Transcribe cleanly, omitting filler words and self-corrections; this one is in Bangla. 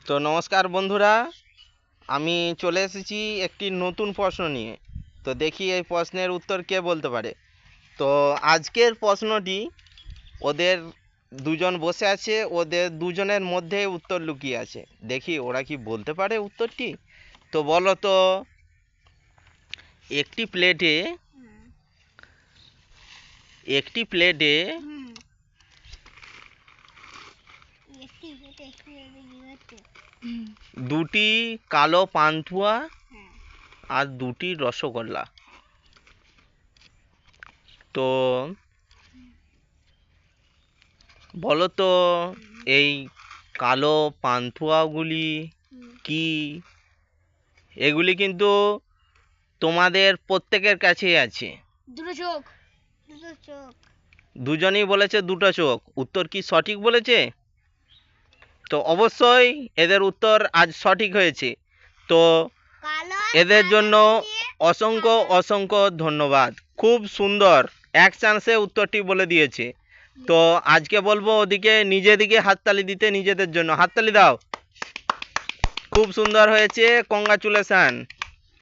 তো নমস্কার বন্ধুরা, আমি চলে এসেছি একটি নতুন প্রশ্ন নিয়ে। তো দেখি এই প্রশ্নের উত্তর কে বলতে পারে। তো আজকের প্রশ্নটি, ওদের দুজন বসে আছে, ওদের দুজনের মধ্যে উত্তর লুকিয়ে আছে। দেখি ওরা কি বলতে পারে উত্তরটি। তো বলো তো, একটি প্লেটে দুটি কালো পান্তুয়া আর দুটি রসগোল্লা। তো বলো তো, এই কালো পান্তুয়াগুলি কি? এগুলি কিন্তু তোমাদের প্রত্যেকের কাছেই আছে। দুটো চোখ। দুটো চোখ। দুজনেই বলেছে দুটো চোখ। উত্তর কি সঠিক বলেছে? তো অবশ্যই এদের উত্তর আজ সঠিক হয়েছে। তো এদের জন্য অসংখ্য অসংখ্য ধন্যবাদ। খুব সুন্দর, এক চান্সে উত্তরটি বলে দিয়েছে। তো আজকে বলবো ওদিকে নিজেদিকে হাততালি দিতে, নিজেদের জন্য হাততালি দাও। খুব সুন্দর হয়েছে, কংগ্রাচুলেশন।